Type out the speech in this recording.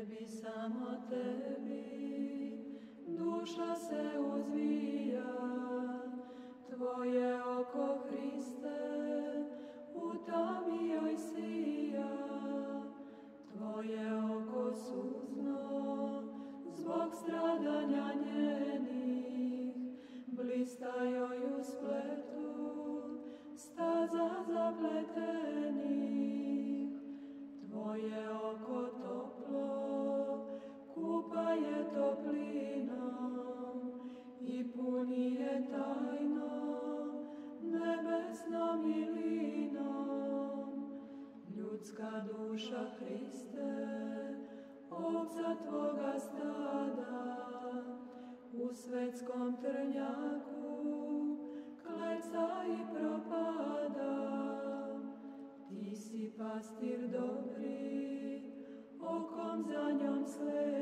Tebi, samo tebi, duša se uzvija, Tvoje oko, Hriste, u tami joj sija. Tvoje oko suzno, zbog stradanja njenih, blista joj u spletu, staza zapletenih. Tvoje oko toplo, kupaje toplinom i puni je tajno nebesnom milinom. Ljudska duša, Hriste, ovca Tvoga stada, u svetskom trnjaku kleca i propada. Ti si pastir dobri, okom za njom sledi.